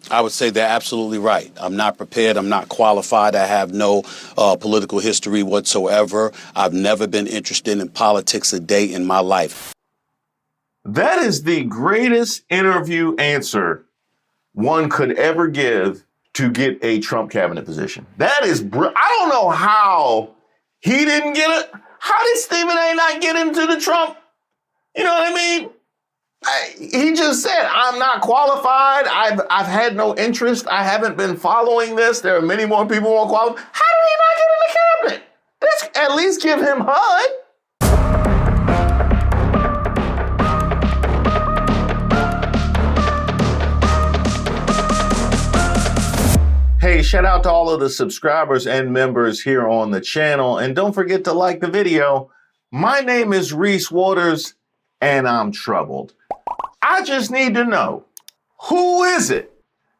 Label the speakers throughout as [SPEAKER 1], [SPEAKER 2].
[SPEAKER 1] I would say they're absolutely right. I'm not prepared. I'm not qualified. I have no political history whatsoever. I've never been interested in politics a day in my life.
[SPEAKER 2] That is the greatest interview answer one could ever give to get a Trump cabinet position. That is, I don't know how he didn't get it. How did Stephen A. not get into the Trump? You know what I mean? He just said, I'm not qualified. I've had no interest. I haven't been following this. There are many more people more qualified. How did he not get in the cabinet? Let's at least give him HUD. Hey, shout out to all of the subscribers and members here on the channel. And don't forget to like the video. My name is Reese Waters, and I'm troubled. I just need to know, who is it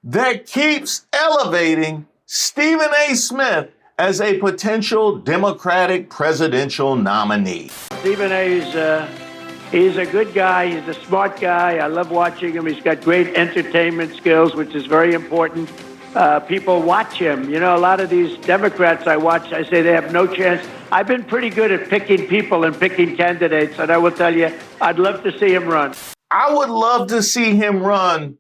[SPEAKER 2] that keeps elevating Stephen A. Smith as a potential Democratic presidential nominee?
[SPEAKER 3] Stephen A. He's a good guy. He's a smart guy. I love watching him. He's got great entertainment skills, which is very important. People watch him. You know, a lot of these Democrats I watch, I say they have no chance. I've been pretty good at picking people and picking candidates, and I will tell you, I'd love to see him run.
[SPEAKER 2] I would love to see him run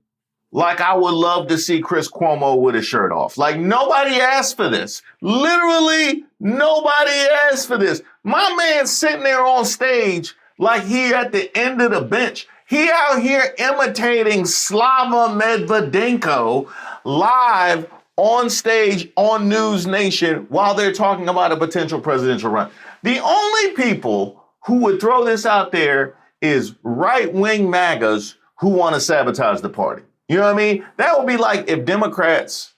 [SPEAKER 2] like I would love to see Chris Cuomo with his shirt off. Like, nobody asked for this. Literally, nobody asked for this. My man's sitting there on stage like he at the end of the bench. He out here imitating Slava Medvedenko live on stage on News Nation while they're talking about a potential presidential run. The only people who would throw this out there is right-wing MAGAs who want to sabotage the party. You know what I mean? That would be like if Democrats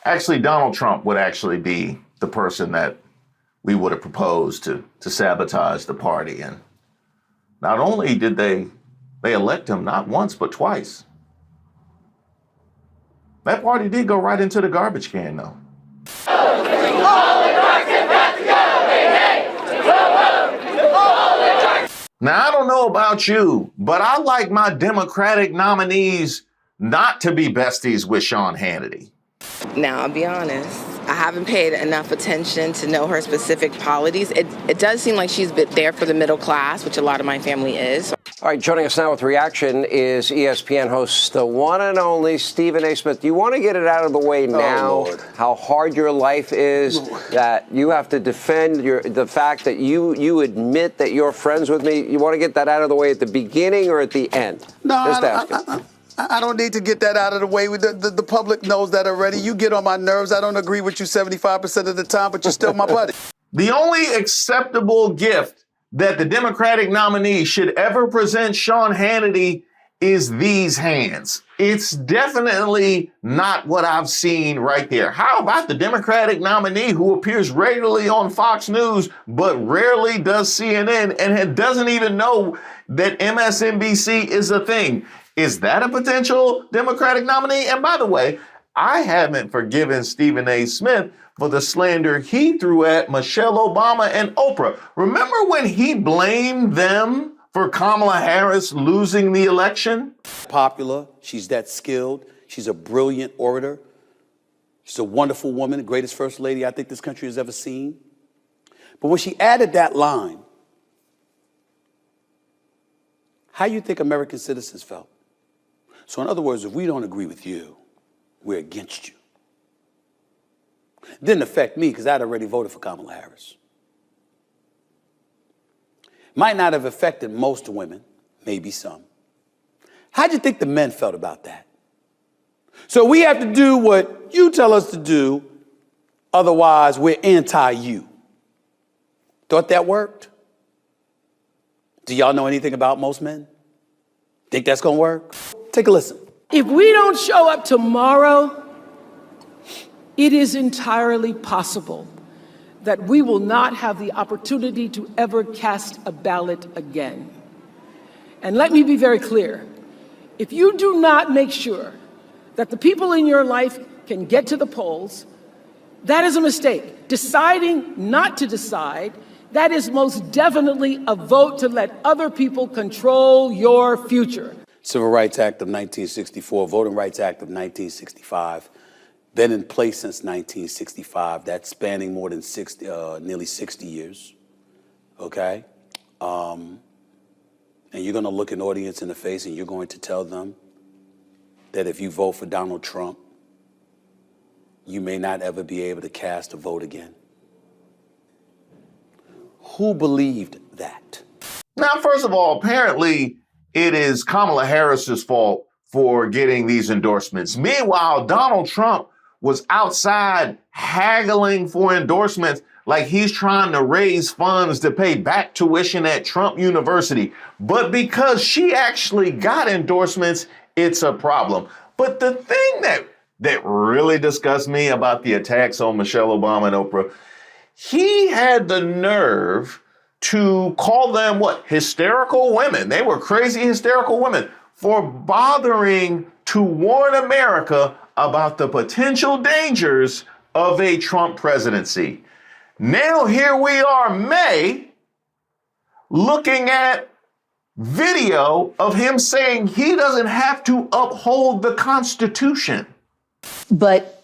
[SPEAKER 2] actually, Donald Trump would actually be the person that we would have proposed to sabotage the party. And not only did they elect him not once, but twice. That party did go right into the garbage can, though. Now, I don't know about you, but I like my Democratic nominees not to be besties with Sean Hannity.
[SPEAKER 4] Now, I'll be honest, I haven't paid enough attention to know her specific policies. It does seem like she's been there for the middle class, which a lot of my family is.
[SPEAKER 5] All right, joining us now with reaction is ESPN host, the one and only Stephen A. Smith. Do you want to get it out of the way now, how hard your life is, that you have to defend the fact that you admit that you're friends with me? You want to get that out of the way at the beginning or at the end?
[SPEAKER 6] No, I don't need to get that out of the way. The public knows that already. You get on my nerves. I don't agree with you 75% of the time, but you're still my buddy.
[SPEAKER 2] The only acceptable gift that the Democratic nominee should ever present Sean Hannity is these hands. It's definitely not what I've seen right there. How about the Democratic nominee who appears regularly on Fox News, but rarely does CNN and doesn't even know that MSNBC is a thing? Is that a potential Democratic nominee? And by the way, I haven't forgiven Stephen A. Smith for the slander he threw at Michelle Obama and Oprah. Remember when he blamed them for Kamala Harris losing the election?
[SPEAKER 1] Popular. She's that skilled. She's a brilliant orator. She's a wonderful woman, the greatest first lady I think this country has ever seen. But when she added that line, how do you think American citizens felt? So in other words, if we don't agree with you, we're against you. Didn't affect me because I'd already voted for Kamala Harris. Might not have affected most women, maybe some. How'd you think the men felt about that? So we have to do what you tell us to do, otherwise we're anti-you. Thought that worked? Do y'all know anything about most men? Think that's gonna work? Take a listen.
[SPEAKER 7] If we don't show up tomorrow, it is entirely possible that we will not have the opportunity to ever cast a ballot again. And let me be very clear. If you do not make sure that the people in your life can get to the polls, that is a mistake. Deciding not to decide That is most definitely a vote to let other people control your future.
[SPEAKER 1] Civil Rights Act of 1964, Voting Rights Act of 1965, been in place since 1965. That's spanning more than nearly 60 years, okay? And you're gonna look an audience in the face and you're going to tell them that if you vote for Donald Trump, you may not ever be able to cast a vote again. Who believed that?
[SPEAKER 2] Now, first of all, apparently it is Kamala Harris's fault for getting these endorsements. Meanwhile, Donald Trump was outside haggling for endorsements like he's trying to raise funds to pay back tuition at Trump University. But because she actually got endorsements, it's a problem. But the thing that really disgusts me about the attacks on Michelle Obama and Oprah, he had the nerve to call them what? Hysterical women. They were crazy hysterical women for bothering to warn America about the potential dangers of a Trump presidency. Now here we are, May, looking at video of him saying he doesn't have to uphold the Constitution.
[SPEAKER 8] But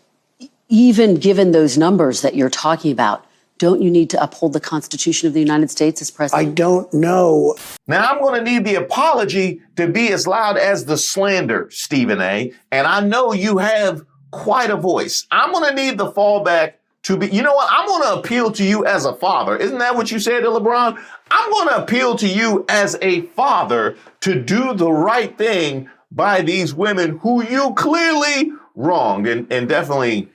[SPEAKER 8] even given those numbers that you're talking about, don't you need to uphold the Constitution of the United States as president?
[SPEAKER 6] I don't know.
[SPEAKER 2] Now, I'm going to need the apology to be as loud as the slander, Stephen A. And I know you have quite a voice. I'm going to need the fallback to be, you know what? I'm going to appeal to you as a father. Isn't that what you said to LeBron? I'm going to appeal to you as a father to do the right thing by these women who you clearly wronged. And definitely,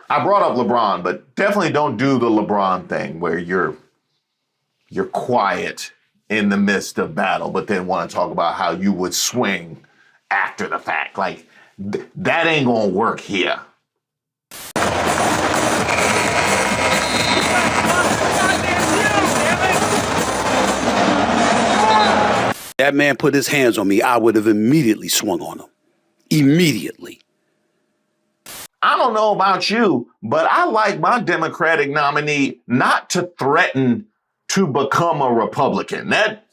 [SPEAKER 2] I brought up LeBron, but definitely don't do the LeBron thing where you're quiet in the midst of battle, but then want to talk about how you would swing after the fact. Like, that ain't gonna work here.
[SPEAKER 1] That man put his hands on me, I would have immediately swung on him. Immediately.
[SPEAKER 2] I don't know about you, but I like my Democratic nominee not to threaten to become a Republican. That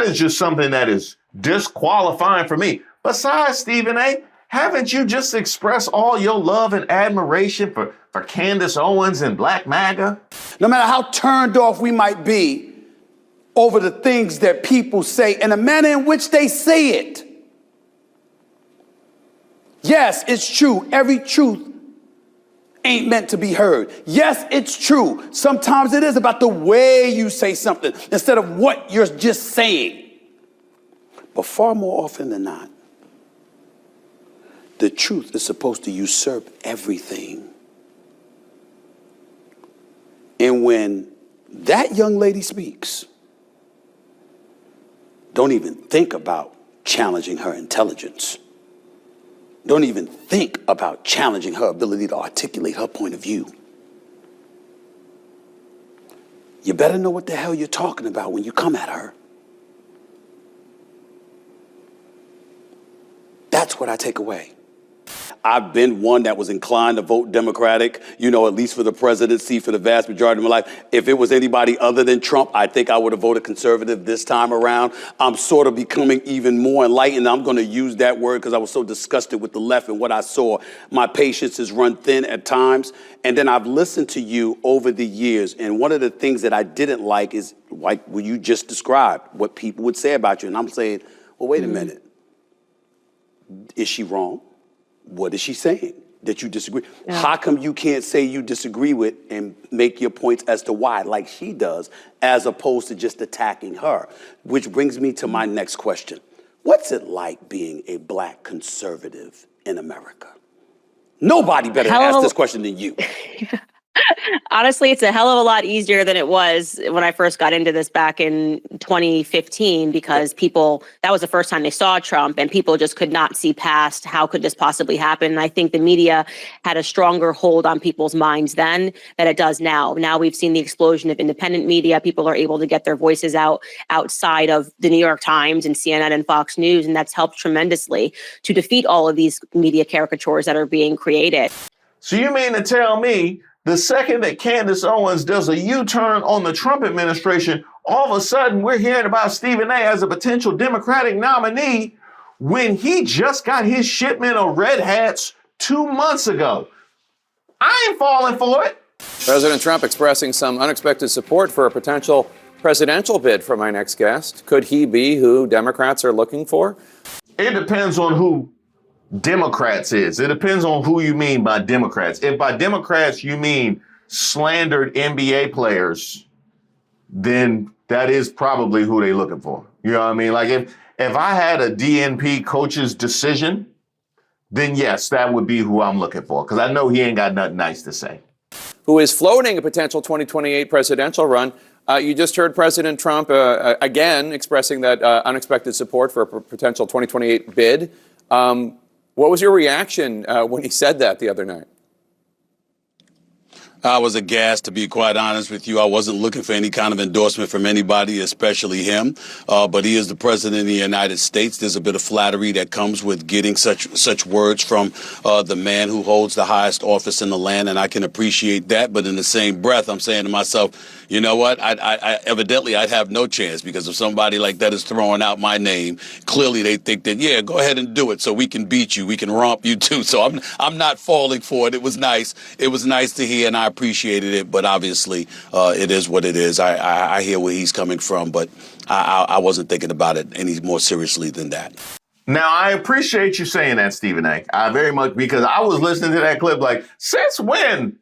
[SPEAKER 2] is just something that is disqualifying for me. Besides, Stephen A., haven't you just expressed all your love and admiration for Candace Owens and Black MAGA?
[SPEAKER 1] No matter how turned off we might be over the things that people say and the manner in which they say it. Yes, it's true. Every truth ain't meant to be heard. Yes, it's true. Sometimes it is about the way you say something instead of what you're just saying. But far more often than not, the truth is supposed to usurp everything. And when that young lady speaks, don't even think about challenging her intelligence. Don't even think about challenging her ability to articulate her point of view. You better know what the hell you're talking about when you come at her. That's what I take away. I've been one that was inclined to vote Democratic, at least for the presidency for the vast majority of my life. If it was anybody other than Trump, I think I would have voted conservative this time around. I'm sort of becoming even more enlightened. I'm going to use that word because I was so disgusted with the left and what I saw. My patience has run thin at times. And then I've listened to you over the years. And one of the things that I didn't like is like what you just described, what people would say about you. And I'm saying, well, wait a minute. Is she wrong? What is she saying that you disagree? Yeah. How come you can't say you disagree with and make your points as to why, like she does, as opposed to just attacking her? Which brings me to my next question. What's it like being a black conservative in America? Nobody better ask this question than you.
[SPEAKER 9] Honestly, it's a hell of a lot easier than it was when I first got into this back in 2015, because that was the first time they saw Trump and people just could not see past how could this possibly happen. And I think the media had a stronger hold on people's minds then than it does now. Now we've seen the explosion of independent media. People are able to get their voices out outside of the New York Times and CNN and Fox News. And that's helped tremendously to defeat all of these media caricatures that are being created.
[SPEAKER 2] So you mean to tell me the second that Candace Owens does a U-turn on the Trump administration, all of a sudden we're hearing about Stephen A. as a potential Democratic nominee when he just got his shipment of red hats 2 months ago. I ain't falling for it.
[SPEAKER 10] President Trump expressing some unexpected support for a potential presidential bid for my next guest. Could he be who Democrats are looking for?
[SPEAKER 2] It depends on who Democrats is. It depends on who you mean by Democrats. If by Democrats you mean slandered NBA players, then that is probably who they're looking for. You know what I mean? Like if I had a DNP coach's decision, then yes, that would be who I'm looking for, because I know he ain't got nothing nice to say.
[SPEAKER 10] Who is floating a potential 2028 presidential run. You just heard President Trump again expressing that unexpected support for a potential 2028 bid. What was your reaction when he said that the other night?
[SPEAKER 1] I was aghast, to be quite honest with you. I wasn't looking for any kind of endorsement from anybody, especially him. But he is the president of the United States. There's a bit of flattery that comes with getting such words from the man who holds the highest office in the land, and I can appreciate that. But in the same breath, I'm saying to myself, you know what? I evidently I'd have no chance, because if somebody like that is throwing out my name, clearly they think that, yeah, go ahead and do it so we can beat you. We can romp you too. So I'm not falling for it. It was nice. It was nice to hear, and I appreciated it. But obviously, it is what it is. I hear where he's coming from, but I wasn't thinking about it any more seriously than that.
[SPEAKER 2] Now, I appreciate you saying that, Stephen A. I very much, because I was listening to that clip like, since when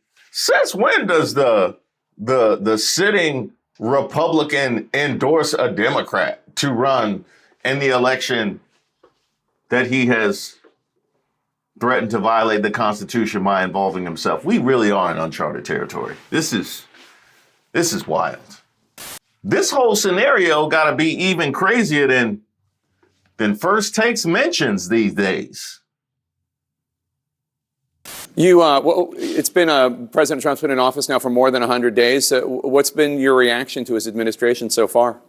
[SPEAKER 2] does the sitting Republican endorse a Democrat to run in the election that he has threatened to violate the Constitution by involving himself? We really are in uncharted territory. This is wild. This whole scenario got to be even crazier than First Takes mentions these days.
[SPEAKER 10] It's been President Trump's been in office now for more than 100 days. What's been your reaction to his administration so far?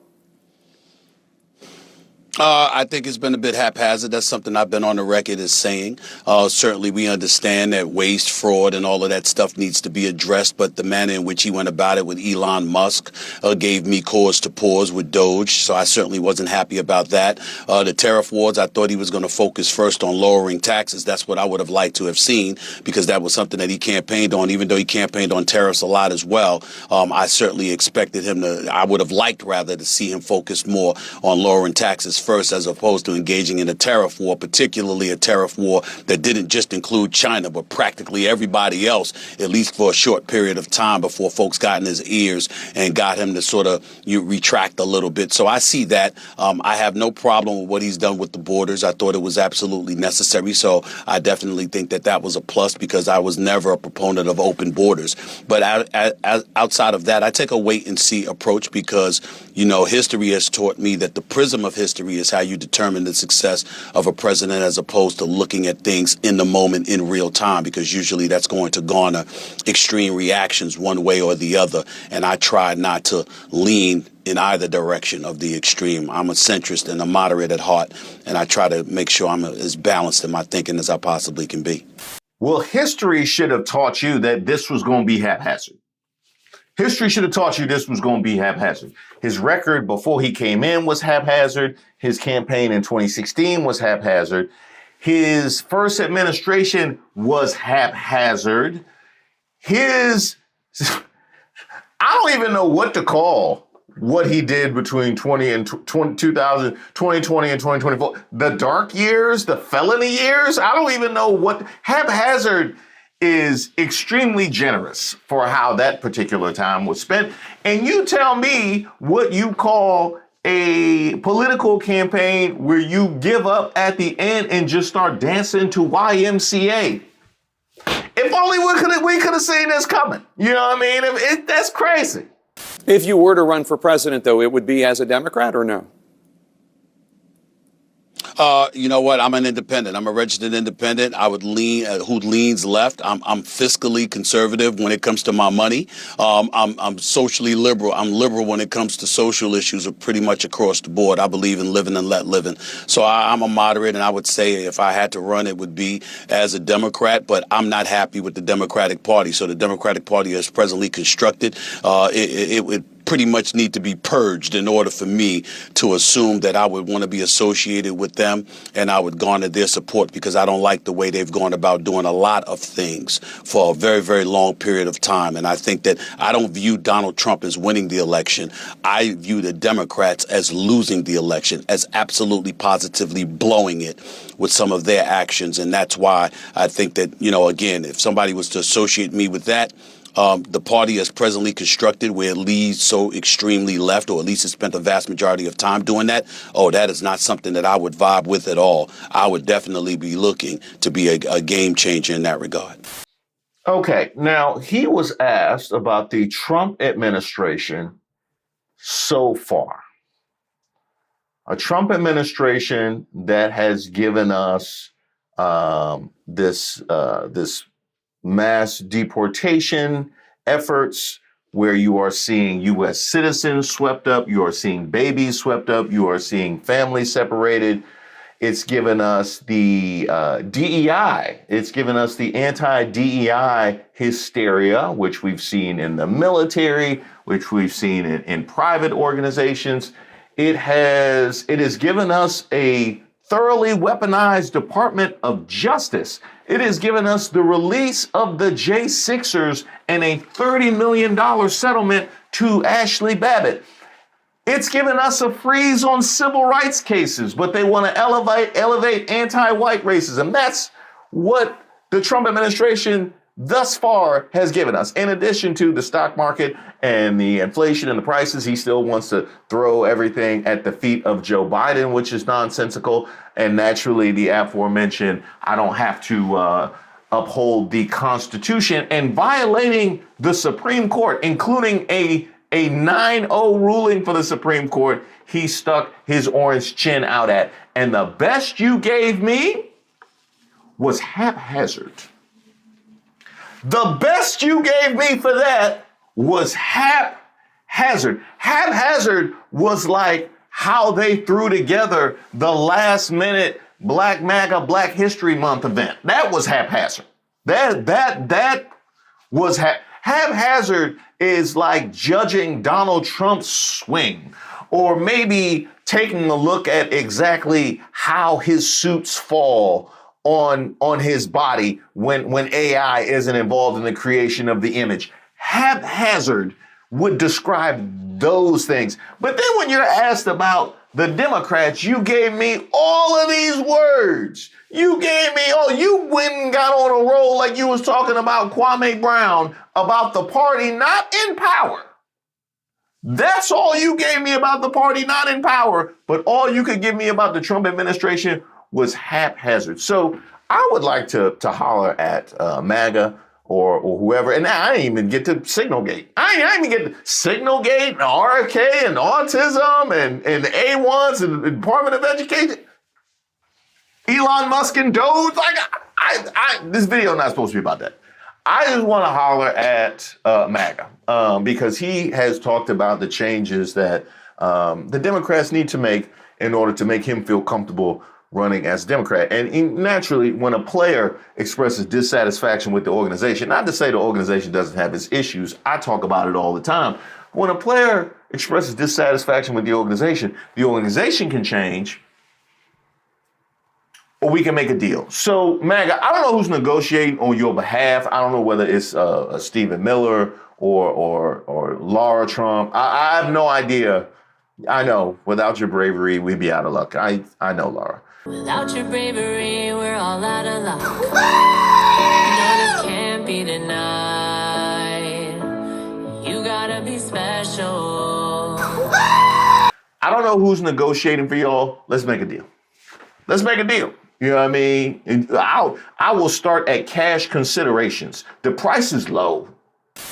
[SPEAKER 1] I think it's been a bit haphazard. That's something I've been on the record as saying. Certainly, we understand that waste, fraud, and all of that stuff needs to be addressed. But the manner in which he went about it with Elon Musk gave me cause to pause with Doge. So I certainly wasn't happy about that. The tariff wars, I thought he was going to focus first on lowering taxes. That's what I would have liked to have seen, because that was something that he campaigned on, even though he campaigned on tariffs a lot as well. I certainly expected him I would have liked rather to see him focus more on lowering taxes first, as opposed to engaging in a tariff war, particularly a tariff war that didn't just include China, but practically everybody else, at least for a short period of time before folks got in his ears and got him to sort of retract a little bit. So I see that. I have no problem with what he's done with the borders. I thought it was absolutely necessary. So I definitely think that was a plus, because I was never a proponent of open borders. But outside of that, I take a wait and see approach, because, history has taught me that the prism of history is how you determine the success of a president, as opposed to looking at things in the moment in real time, because usually that's going to garner extreme reactions one way or the other. And I try not to lean in either direction of the extreme. I'm a centrist and a moderate at heart, and I try to make sure I'm as balanced in my thinking as I possibly can be.
[SPEAKER 2] Well, history should have taught you that this was going to be haphazard. History should have taught you this was going to be haphazard. His record before he came in was haphazard. His campaign in 2016 was haphazard. His first administration was haphazard. I don't even know what to call what he did between 2020 and 2024. The dark years, the felony years. I don't even know what. Haphazard is extremely generous for how that particular time was spent. And you tell me what you call a political campaign where you give up at the end and just start dancing to YMCA. If only we could have seen this coming. You know what I mean? That's crazy.
[SPEAKER 10] If you were to run for president, though, it would be as a Democrat or no?
[SPEAKER 1] You know what? I'm an independent. I'm a registered independent. I would lean who leans left. I'm fiscally conservative when it comes to my money. I'm socially liberal. I'm liberal when it comes to social issues, pretty much across the board. I believe in living and let living. So I'm a moderate, and I would say if I had to run, it would be as a Democrat. But I'm not happy with the Democratic Party. So the Democratic Party is presently constructed. It would pretty much need to be purged in order for me to assume that I would want to be associated with them and I would garner their support, because I don't like the way they've gone about doing a lot of things for a very, very long period of time. And I think that I don't view Donald Trump as winning the election. I view the Democrats as losing the election, as absolutely positively blowing it with some of their actions. And that's why I think that, you know, again, if somebody was to associate me with that, the party is presently constructed where it leads so extremely left, or at least it spent the vast majority of time doing that. Oh, that is not something that I would vibe with at all. I would definitely be looking to be a game changer in that regard.
[SPEAKER 2] Okay, now he was asked about the Trump administration so far. A Trump administration that has given us this mass deportation efforts, where you are seeing U.S. citizens swept up, you are seeing babies swept up, you are seeing families separated. It's given us the DEI. It's given us the anti-DEI hysteria, which we've seen in the military, which we've seen in private organizations. It has given us a thoroughly weaponized Department of Justice. It has given us the release of the J6ers and a $30 million settlement to Ashley Babbitt. It's given us a freeze on civil rights cases, but they want to elevate anti-white racism. That's what the Trump administration thus far has given us. In addition to the stock market and the inflation and the prices, he still wants to throw everything at the feet of Joe Biden, which is nonsensical. And naturally, the aforementioned, I don't have to uphold the Constitution, and violating the Supreme Court, including a 9-0 ruling for the Supreme Court, he stuck his orange chin out at. And the best you gave me was haphazard. The best you gave me for that was haphazard. Haphazard was like how they threw together the last minute Black MAGA Black History Month event. That was haphazard. That was haphazard is like judging Donald Trump's swing, or maybe taking a look at exactly how his suits fall on his body when AI isn't involved in the creation of the image. Haphazard would describe those things. But then when you're asked about the Democrats, you gave me all of these words. You went and got on a roll like you was talking about Kwame Brown, about the party not in power. That's all you gave me about the party not in power, but all you could give me about the Trump administration was haphazard. So I would like to holler at MAGA or whoever. And I didn't even get to Signalgate. I didn't even get to Signalgate and RFK and autism and the A1s and the Department of Education. Elon Musk and Doge. This video is not supposed to be about that. I just want to holler at MAGA because he has talked about the changes that the Democrats need to make in order to make him feel comfortable running as a Democrat. And naturally, when a player expresses dissatisfaction with the organization, not to say the organization doesn't have its issues, I talk about it all the time. When a player expresses dissatisfaction with the organization can change, or we can make a deal. So, MAGA, I don't know who's negotiating on your behalf. I don't know whether it's Stephen Miller or Laura Trump. I have no idea. I know, without your bravery, we'd be out of luck. I know, Laura.
[SPEAKER 11] Without your bravery, we're all out of luck. No, this can't be denied. You gotta be special.
[SPEAKER 2] I don't know who's negotiating for y'all. Let's make a deal. Let's make a deal. You know what I mean? I will start at cash considerations. The price is low.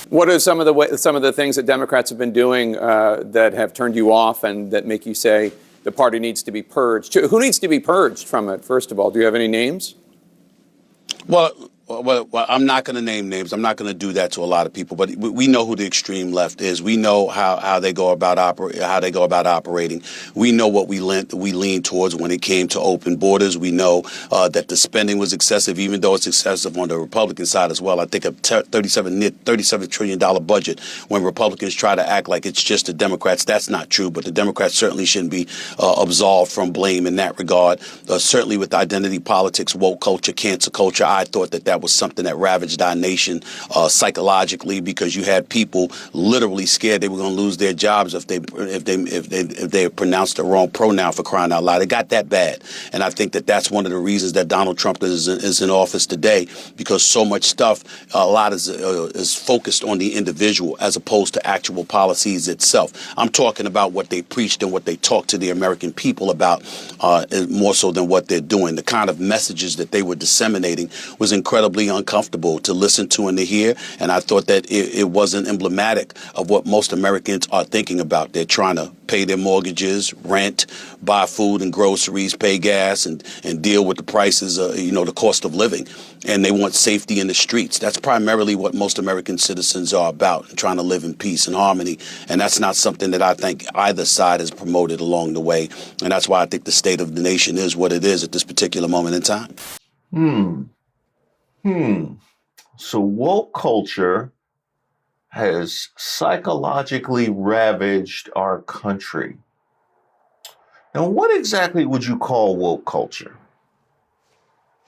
[SPEAKER 10] What are some of the things that Democrats have been doing that have turned you off and that make you say the party needs to be purged. Who needs to be purged from it, first of all? Do you have any names?
[SPEAKER 1] Well, I'm not going to name names. I'm not going to do that to a lot of people. But we know who the extreme left is. We know how they go about operating. We know what we lean towards when it came to open borders. We know that the spending was excessive, even though it's excessive on the Republican side as well. I think a $37 trillion budget, when Republicans try to act like it's just the Democrats, that's not true. But the Democrats certainly shouldn't be absolved from blame in that regard. Certainly with identity politics, woke culture, cancer culture, I thought that was something that ravaged our nation psychologically, because you had people literally scared they were going to lose their jobs if they pronounced the wrong pronoun, for crying out loud. It got that bad, and I think that's one of the reasons that Donald Trump is in office today, because so much stuff, a lot is focused on the individual as opposed to actual policies itself. I'm talking about what they preached and what they talked to the American people about, more so than what they're doing. The kind of messages that they were disseminating was incredibly uncomfortable to listen to and to hear, and I thought that it wasn't emblematic of what most Americans are thinking about. They're trying to pay their mortgages, rent, buy food and groceries, pay gas, and deal with the prices, the cost of living, and they want safety in the streets. That's primarily what most American citizens are about, trying to live in peace and harmony, and that's not something that I think either side has promoted along the way, and that's why I think the state of the nation is what it is at this particular moment in time.
[SPEAKER 2] So woke culture has psychologically ravaged our country. Now, what exactly would you call woke culture?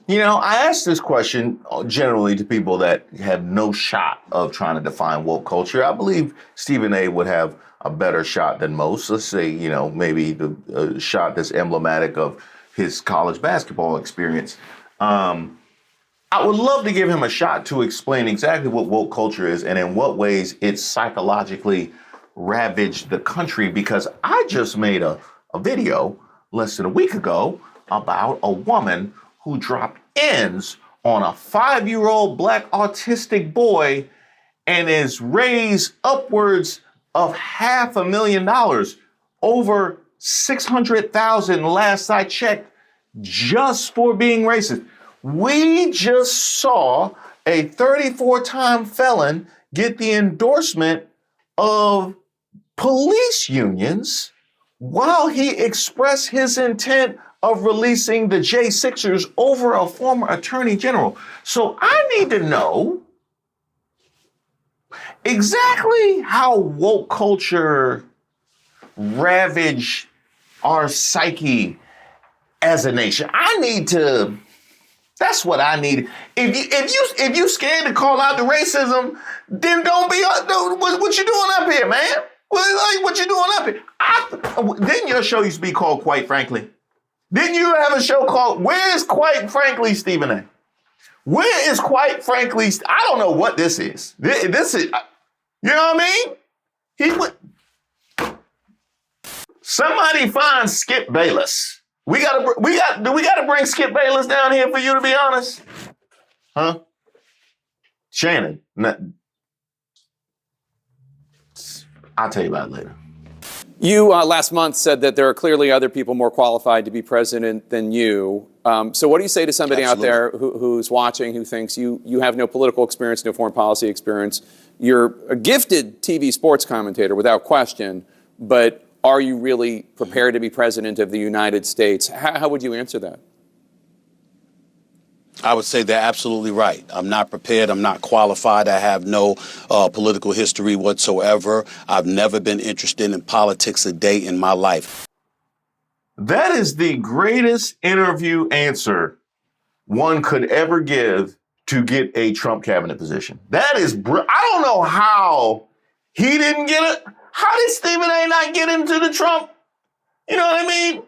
[SPEAKER 2] I ask this question generally to people that have no shot of trying to define woke culture. I believe Stephen A. would have a better shot than most. Let's say, maybe the shot that's emblematic of his college basketball experience. I would love to give him a shot to explain exactly what woke culture is and in what ways it's psychologically ravaged the country, because I just made a video less than a week ago about a woman who dropped ends on a 5-year-old black autistic boy and is raised upwards of $500,000, over $600,000 last I checked, just for being racist. We just saw a 34-time felon get the endorsement of police unions while he expressed his intent of releasing the J6ers over a former attorney general. So I need to know exactly how woke culture ravaged our psyche as a nation. That's what I need. If you scared to call out the racism, then don't be. What you doing up here, man? What you doing up here? Didn't your show used to be called Quite Frankly? Didn't you have a show called Where is Quite Frankly, Stephen A? Where is Quite Frankly? I don't know what this is. This is, you know what I mean? Somebody find Skip Bayless. Do we gotta bring Skip Bayless down here for you to be honest? Huh? Shannon. I'll tell you about it later.
[SPEAKER 10] You last month said that there are clearly other people more qualified to be president than you. So what do you say to somebody out there who's watching, who thinks you have no political experience, no foreign policy experience? You're a gifted TV sports commentator without question, but are you really prepared to be president of the United States? How would you answer that?
[SPEAKER 1] I would say they're absolutely right. I'm not prepared. I'm not qualified. I have no political history whatsoever. I've never been interested in politics a day in my life.
[SPEAKER 2] That is the greatest interview answer one could ever give to get a Trump cabinet position. That is, I don't know how he didn't get it. How did Stephen A. not get into the Trump? You know what I mean?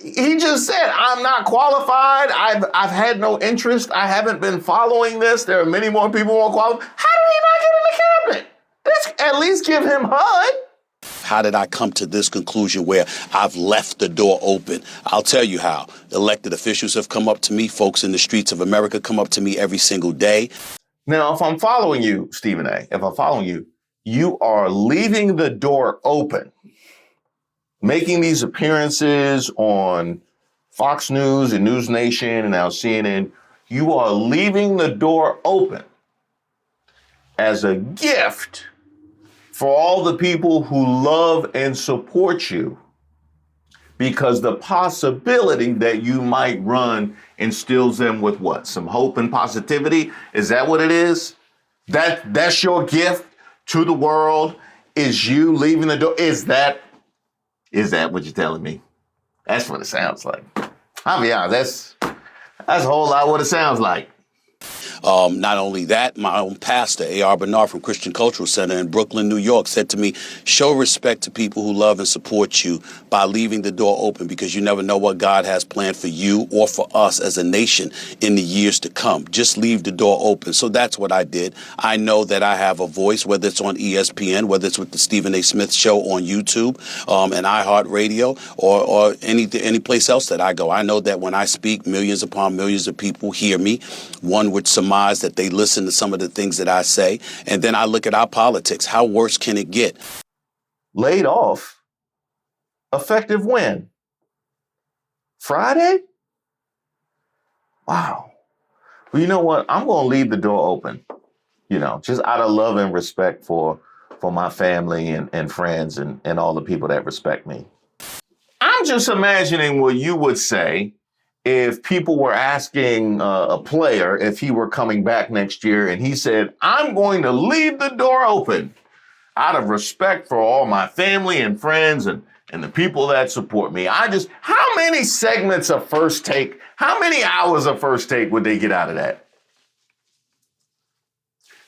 [SPEAKER 2] He just said, I'm not qualified. I've had no interest. I haven't been following this. There are many more people more qualified. How did he not get in the cabinet? Let's at least give him HUD.
[SPEAKER 1] How did I come to this conclusion where I've left the door open? I'll tell you how. Elected officials have come up to me. Folks in the streets of America come up to me every single day.
[SPEAKER 2] Now, if I'm following you, Stephen A., if I'm following you, you are leaving the door open making these appearances on Fox News and News Nation and now CNN, you are leaving the door open as a gift for all the people who love and support you, because the possibility that you might run instills them with what? Some hope and positivity? Is that what it is? That's your gift to the world, is you leaving the door? Is that what you're telling me? That's what it sounds like. I'll be honest, that's a whole lot what it sounds like.
[SPEAKER 1] Not only that, my own pastor, A.R. Bernard from Christian Cultural Center in Brooklyn, New York, said to me, show respect to people who love and support you by leaving the door open, because you never know what God has planned for you or for us as a nation in the years to come. Just leave the door open. So that's what I did. I know that I have a voice, whether it's on ESPN, whether it's with the Stephen A. Smith Show on YouTube, and iHeartRadio, or any place else that I go. I know that when I speak, millions upon millions of people hear me. One would surmise that they listen to some of the things that I say. And then I look at our politics. How worse can it get?
[SPEAKER 2] Laid off? Effective when? Friday? Wow. Well, you know what? I'm going to leave the door open, just out of love and respect for my family and friends and all the people that respect me. I'm just imagining what you would say if people were asking a player if he were coming back next year and he said, I'm going to leave the door open out of respect for all my family and friends and the people that support me. How many segments of First Take, how many hours of First Take would they get out of that?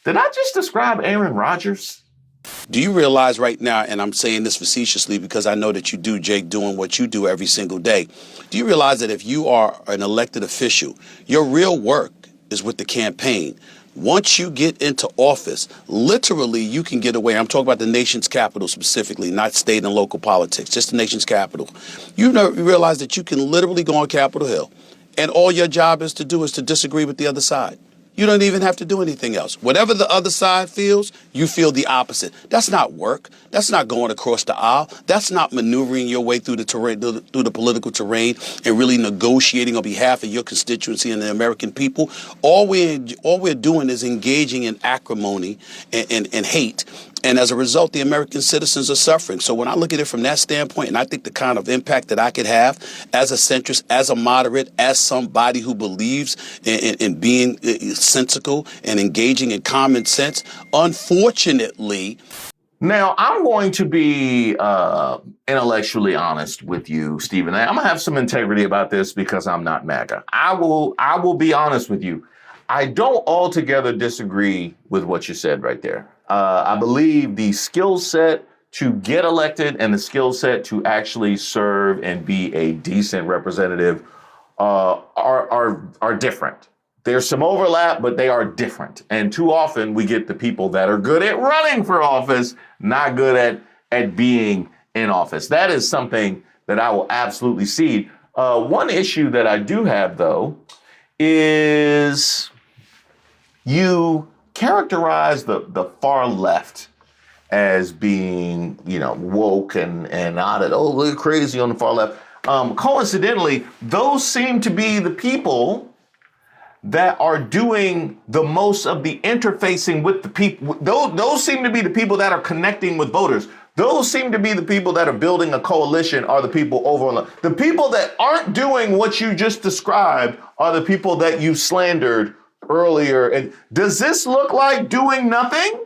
[SPEAKER 2] Did I just describe Aaron Rodgers?
[SPEAKER 1] Do you realize right now, and I'm saying this facetiously because I know that you do, Jake, doing what you do every single day. Do you realize that if you are an elected official, your real work is with the campaign? Once you get into office, literally you can get away. I'm talking about the nation's capital specifically, not state and local politics, just the nation's capital. You realize that you can literally go on Capitol Hill and all your job is to do is to disagree with the other side. You don't even have to do anything else. Whatever the other side feels, you feel the opposite. That's not work. That's not going across the aisle. That's not maneuvering your way through the terrain, through the political terrain, and really negotiating on behalf of your constituency and the American people. All we're doing is engaging in acrimony and hate. And as a result, the American citizens are suffering. So when I look at it from that standpoint, and I think the kind of impact that I could have as a centrist, as a moderate, as somebody who believes in being sensical and engaging in common sense, unfortunately.
[SPEAKER 2] Now, I'm going to be intellectually honest with you, Stephen. I'm going to have some integrity about this because I'm not MAGA. I will be honest with you. I don't altogether disagree with what you said right there. I believe the skill set to get elected and the skill set to actually serve and be a decent representative are different. There's some overlap, but they are different. And too often we get the people that are good at running for office, not good at being in office. That is something that I will absolutely see. One issue that I do have, though, is you characterize the far left as being, woke and not at all crazy on the far left. Coincidentally, those seem to be the people that are doing the most of the interfacing with the people. Those seem to be the people that are connecting with voters. Those seem to be the people that are building a coalition, are the people over on the people that aren't doing what you just described are the people that you slandered earlier. And does this look like doing nothing?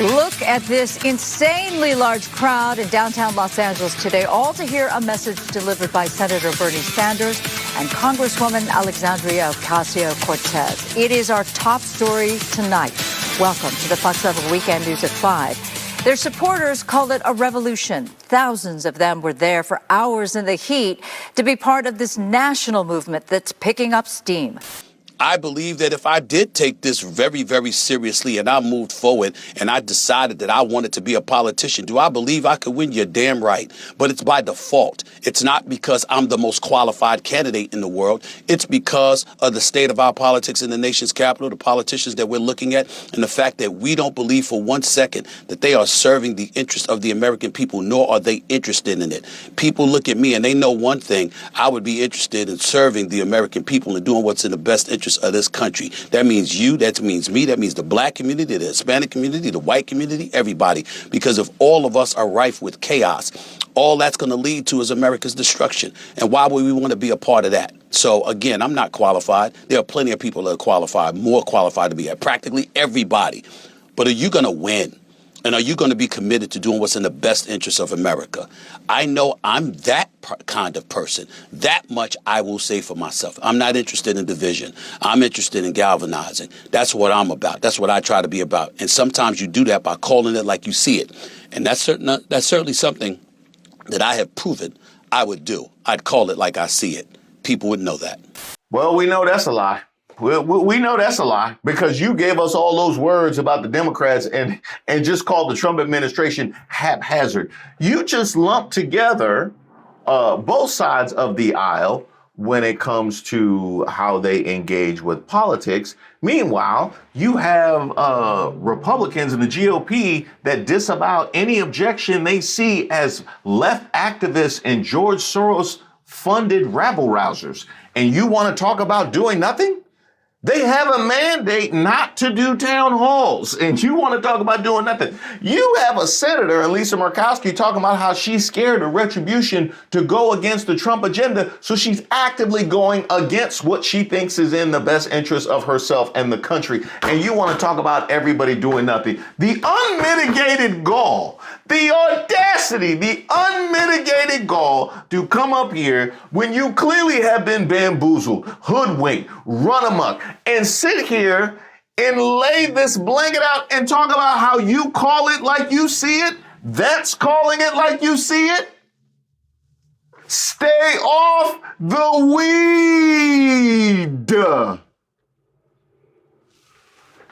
[SPEAKER 12] Look at this insanely large crowd in downtown Los Angeles today, all to hear a message delivered by Senator Bernie Sanders and Congresswoman Alexandria Ocasio-Cortez. It is our top story tonight. Welcome to the Fox 11 Weekend News at 5. Their supporters call it a revolution. Thousands of them were there for hours in the heat to be part of this national movement that's picking up steam.
[SPEAKER 1] I believe that if I did take this very, very seriously and I moved forward and I decided that I wanted to be a politician, do I believe I could win? You're damn right. But it's by default. It's not because I'm the most qualified candidate in the world. It's because of the state of our politics in the nation's capital, the politicians that we're looking at, and the fact that we don't believe for 1 second that they are serving the interest of the American people, nor are they interested in it. People look at me and they know one thing. I would be interested in serving the American people and doing what's in the best interest of this country. That means you, that means me, that means the black community, the Hispanic community, the white community, everybody. Because if all of us are rife with chaos, all that's going to lead to is America's destruction. And why would we want to be a part of that? So again, I'm not qualified. There are plenty of people that are qualified, more qualified to be at, practically everybody. But are you going to win? And are you going to be committed to doing what's in the best interest of America? I know I'm that kind of person. That much I will say for myself. I'm not interested in division. I'm interested in galvanizing. That's what I'm about. That's what I try to be about. And sometimes you do that by calling it like you see it. And that's certainly something that I have proven I would do. I'd call it like I see it. People would know that.
[SPEAKER 2] Well, we know that's a lie. We know that's a lie because you gave us all those words about the Democrats and just called the Trump administration haphazard. You just lumped together both sides of the aisle when it comes to how they engage with politics. Meanwhile, you have Republicans in the GOP that disavow any objection they see as left activists and George Soros funded rabble-rousers. And you want to talk about doing nothing? They have a mandate not to do town halls, and you want to talk about doing nothing. You have a senator, Lisa Murkowski, talking about how she's scared of retribution to go against the Trump agenda, so she's actively going against what she thinks is in the best interest of herself and the country. And you want to talk about everybody doing nothing. The unmitigated gall, the audacity, the unmitigated gall to come up here when you clearly have been bamboozled, hoodwinked, run amok, and sit here and lay this blanket out and talk about how you call it like you see it. That's calling it like you see it. Stay off the weed.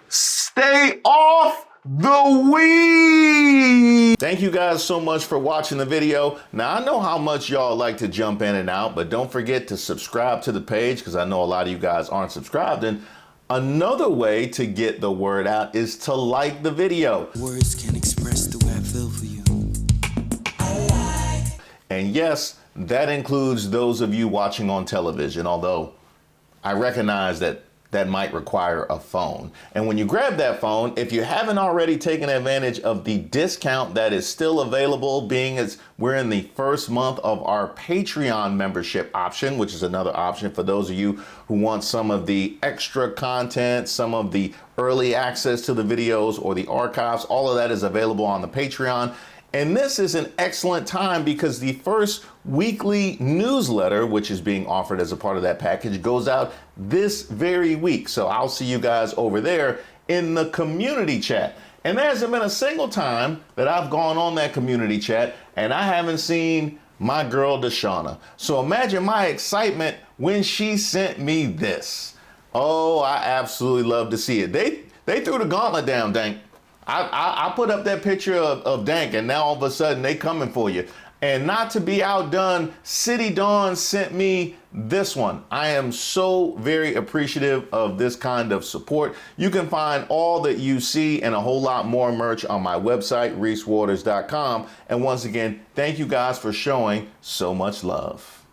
[SPEAKER 2] Stay off the weed. Thank you guys so much for watching the video. Now, I know how much y'all like to jump in and out, but don't forget to subscribe to the page because I know a lot of you guys aren't subscribed. And another way to get the word out is to like the video.
[SPEAKER 13] Words can express the way I feel for you.
[SPEAKER 2] And yes, that includes those of you watching on television, although I recognize that might require a phone. And when you grab that phone, if you haven't already taken advantage of the discount that is still available, being as we're in the first month of our Patreon membership option, which is another option for those of you who want some of the extra content, some of the early access to the videos or the archives, all of that is available on the Patreon. And this is an excellent time because the first weekly newsletter, which is being offered as a part of that package, goes out this very week. So I'll see you guys over there in the community chat. And there hasn't been a single time that I've gone on that community chat and I haven't seen my girl Deshauna. So imagine my excitement when she sent me this. Oh, I absolutely love to see it. They threw the gauntlet down, Dank. I put up that picture of Dank, and now all of a sudden they coming for you. And not to be outdone, City Dawn sent me this one. I am so very appreciative of this kind of support. You can find all that you see and a whole lot more merch on my website, reesewaters.com. And once again, thank you guys for showing so much love.